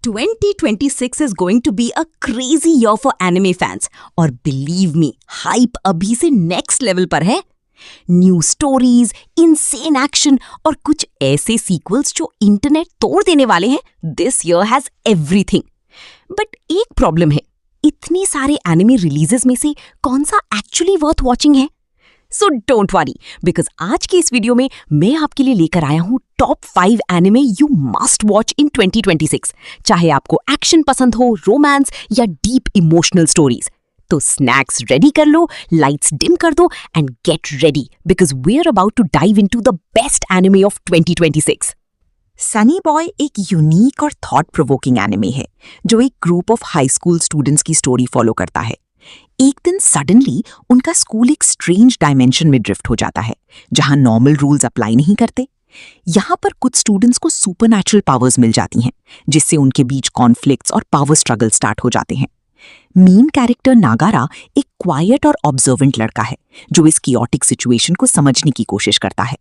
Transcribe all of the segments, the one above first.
2026 is going to be a crazy year for anime fans और believe me, hype अभी से next level पर है। न्यू स्टोरीज, इनसेन एक्शन और कुछ ऐसे सीक्वल्स जो इंटरनेट तोड़ देने वाले हैं। This year has everything. But एक प्रॉब्लम है, इतने सारे एनिमे रिलीजेस में से कौन सा एक्चुअली वर्थ वॉचिंग है? सो डोंट वरी, बिकॉज आज के इस वीडियो में मैं आपके लिए लेकर आया हूं top 5 anime you must watch in 2026। चाहे आपको एक्शन पसंद हो, रोमांस या डीप इमोशनल स्टोरीज। तो स्नैक्स रेडी कर लो, लाइट्स डिम कर दो and get ready because we are about to dive into the best anime of 2026। Sunny Boy एक यूनिक और थॉट प्रोवोकिंग एनिमे है जो एक group of high school students की स्टोरी फॉलो करता है। एक दिन सडनली उनका स्कूल एक स्ट्रेंज डायमेंशन में ड्रिफ्ट हो जाता है जहां नॉर्मल रूल्स अप्लाई नहीं करते। यहां पर कुछ स्टूडेंट्स को सुपरनैचुरल पावर्स मिल जाती हैं जिससे उनके बीच कॉन्फ्लिक्ट्स और पावर स्ट्रगल स्टार्ट हो जाते हैं। मेन कैरेक्टर नागारा एक क्वाइट और ऑब्जर्वेंट लड़का है जो इस कियोटिक सिचुएशन को समझने की कोशिश करता है।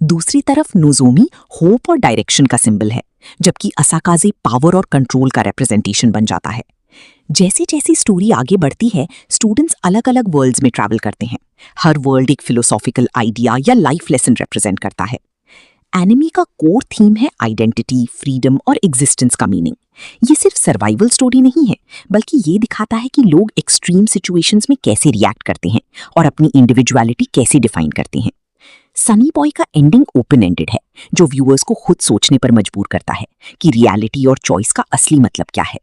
दूसरी तरफ नोजोमी होप और डायरेक्शन का सिंबल है, जबकि असाकाजे पावर और कंट्रोल का रिप्रेजेंटेशन बन जाता है। जैसे जैसी स्टोरी आगे बढ़ती है, स्टूडेंट्स अलग अलग वर्ल्ड्स में ट्रैवल करते हैं। हर वर्ल्ड एक फिलोसॉफिकल आइडिया या लाइफ लेसन रिप्रेजेंट करता है। एनिमे का कोर थीम है आइडेंटिटी, फ्रीडम और एग्जिस्टेंस का मीनिंग। ये सिर्फ सर्वाइवल स्टोरी नहीं है, बल्कि ये दिखाता है कि लोग एक्सट्रीम सिचुएशंस में कैसे रिएक्ट करते हैं और अपनी इंडिविजुअलिटी कैसे डिफाइन करते हैं। सनी बॉय का एंडिंग ओपन एंडेड है जो व्यूअर्स को खुद सोचने पर मजबूर करता है कि रियलिटी और चॉइस का असली मतलब क्या है।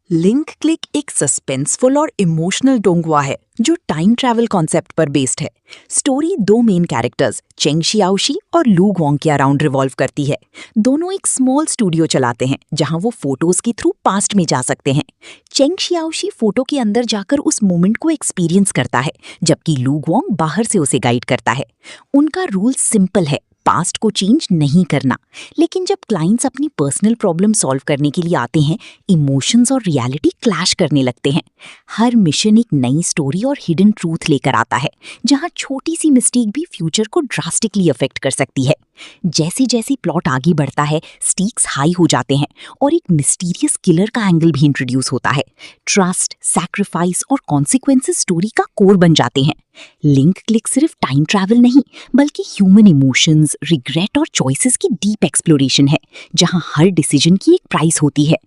लिंक क्लिक एक सस्पेंसफुल और इमोशनल डोंगवा है जो टाइम ट्रैवल कॉन्सेप्ट पर बेस्ड है। स्टोरी 2 मेन कैरेक्टर्स चेंग शियाओशी और लू गुआंग के अराउंड रिवॉल्व करती है। दोनों एक स्मॉल स्टूडियो चलाते हैं जहां वो फोटोज के थ्रू पास्ट में जा सकते हैं। चेंग शियाओशी फोटो के अंदर जाकर उस मोमेंट को एक्सपीरियंस करता है, जबकि लू गुआंग बाहर से उसे गाइड करता है। उनका रूल सिंपल है, पास्ट को चेंज नहीं करना। लेकिन जब क्लाइंट्स अपनी पर्सनल प्रॉब्लम सॉल्व करने के लिए आते हैं, इमोशंस और रियलिटी क्लैश करने लगते हैं। हर मिशन एक नई स्टोरी और हिडन ट्रूथ लेकर आता है, जहां छोटी सी मिस्टेक भी फ्यूचर को ड्रास्टिकली अफेक्ट कर सकती है। जैसे जैसे प्लॉट आगे बढ़ता है, स्टीक्स हाई हो जाते हैं और एक मिस्टीरियस किलर का एंगल भी इंट्रोड्यूस होता है। ट्रस्ट, सैक्रिफाइस और कॉन्सिक्वेंसेस स्टोरी का कोर बन जाते हैं। लिंक क्लिक सिर्फ टाइम ट्रैवल नहीं, बल्कि ह्यूमन इमोशंस, रिग्रेट और चॉइसेस की डीप एक्सप्लोरेशन है, जहां हर डिसीजन की एक प्राइस होती है।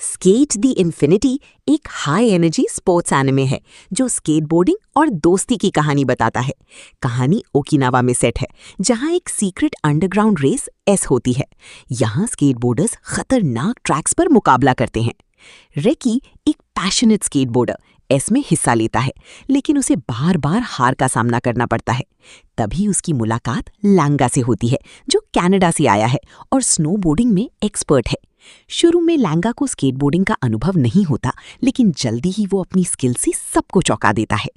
स्केट द इन्फिनिटी एक हाई एनर्जी स्पोर्ट्स एनिमे है जो स्केटबोर्डिंग और दोस्ती की कहानी बताता है। कहानी ओकिनावा में सेट है, जहां एक सीक्रेट अंडरग्राउंड रेस एस होती है। यहां स्केटबोर्डर्स खतरनाक ट्रैक्स पर मुकाबला करते हैं। रेकी एक पैशनेट स्केटबोर्डर एस में हिस्सा लेता है, लेकिन उसे बार बार हार का सामना करना पड़ता है। तभी उसकी मुलाकात लैंगा से होती है जो कनाडा से आया है और स्नोबोर्डिंग में एक्सपर्ट है। शुरू में लैंगा को स्केटबोर्डिंग का अनुभव नहीं होता, लेकिन जल्दी ही वो अपनी स्किल से सबको चौंका देता है।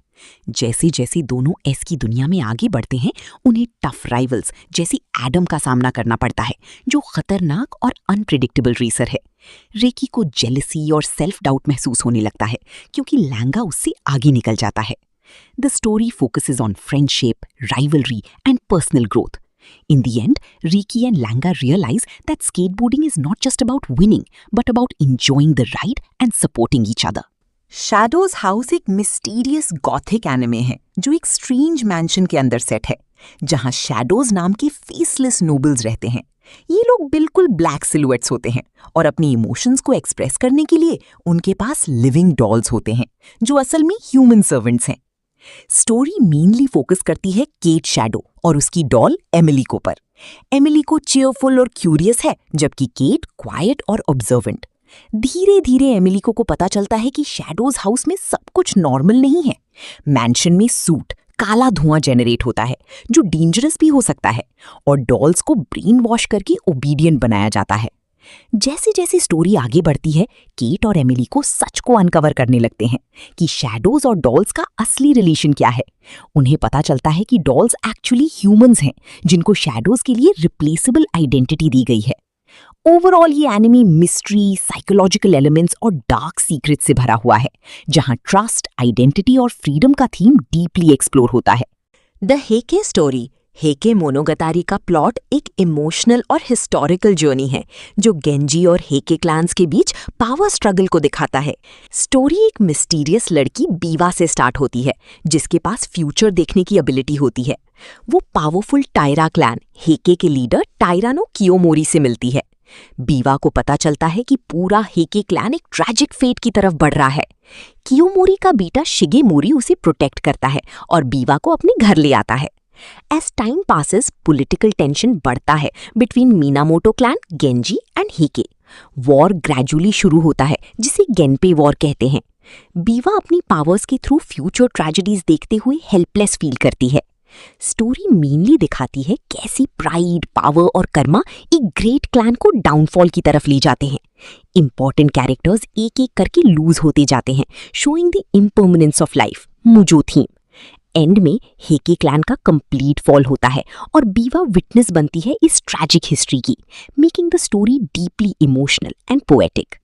जैसे जैसे दोनों एस की दुनिया में आगे बढ़ते हैं, उन्हें टफ राइवल्स जैसे एडम का सामना करना पड़ता है जो खतरनाक और अनप्रिडिक्टेबल रेसर है। रेकी को जेलसी और सेल्फ डाउट महसूस होने लगता है क्योंकि लैंगा उससे आगे निकल जाता है। The story focuses on friendship, rivalry and personal growth. In the end, Riki and Langa realize that skateboarding is not just about winning, but about enjoying the ride and supporting each other. Shadows House एक mysterious Gothic anime है जो एक strange mention के अंदर set है, जहां shadows नाम के फेसलेस नोबल्स रहते हैं। ये लोग बिल्कुल ब्लैक सिलुएट्स होते हैं और अपनी इमोशंस को एक्सप्रेस करने के लिए उनके पास लिविंग डॉल्स होते हैं जो असल में ह्यूमन सर्वेंट्स हैं। स्टोरी मेनली फोकस करती है केट शैडो और उसकी डॉल एमिली को पर। एमिली को चीयरफुल और क्यूरियस है, जबकि केट क्वाइट और ऑब्जर्वेंट। धीरे धीरे एमिली को पता चलता है कि शैडोज हाउस में सब कुछ नॉर्मल नहीं है। मैंशन में सूट काला धुआं जेनरेट होता है जो डेंजरस भी हो सकता है, और डॉल्स को ब्रेन वॉश करके ओबीडियंट बनाया जाता है। जैसे जैसे स्टोरी आगे बढ़ती है, केट और एमिली को सच को अनकवर करने लगते हैं कि शैडोज और डॉल्स का असली रिलेशन क्या है। उन्हें पता चलता है कि डॉल्स एक्चुअली ह्यूमंस हैं जिनको शैडोज के लिए रिप्लेसेबल आइडेंटिटी दी गई है। ओवरऑल ये एनिमे मिस्ट्री, साइकोलॉजिकल एलिमेंट्स और डार्क सीक्रेट से भरा हुआ है, जहां ट्रस्ट, आइडेंटिटी और फ्रीडम का थीम डीपली एक्सप्लोर होता है। द हेके स्टोरी हेके मोनोगतारी का प्लॉट एक इमोशनल और हिस्टोरिकल जर्नी है जो गेंजी और हेके क्लैंस के बीच पावर स्ट्रगल को दिखाता है। स्टोरी एक मिस्टीरियस लड़की बीवा से स्टार्ट होती है जिसके पास फ्यूचर देखने की एबिलिटी होती है। वो पावरफुल टायरा क्लैन हेके के लीडर टायरानो कियोमोरी से मिलती है। बीवा को पता चलता है कि पूरा हेके क्लैन एक ट्रैजिक फेट की तरफ बढ़ रहा है। कियोमोरी का बेटा शिगेमोरी उसे प्रोटेक्ट करता है और बीवा को अपने घर ले आता है। As time passes, political tension बढ़ता है between मीनामोटो क्लैन, गेंजी एंड हेके। वॉर ग्रेजुअली शुरू होता है जिसे गेनपे वॉर कहते हैं। बीवा अपनी पावर्स के थ्रू फ्यूचर ट्रेजेडीज देखते हुए हेल्पलेस फील करती है। स्टोरी मेनली दिखाती है कैसी प्राइड, पावर और कर्मा एक ग्रेट क्लैन को डाउनफॉल की तरफ ले जाते हैं। इंपॉर्टेंट कैरेक्टर्स एक एक करके लूज होते जाते हैं, showing the impermanence of life, मुजो थीम। एंड में हेके क्लैन का कंप्लीट फॉल होता है और बीवा विटनेस बनती है इस ट्रैजिक हिस्ट्री की, making the story deeply emotional and poetic.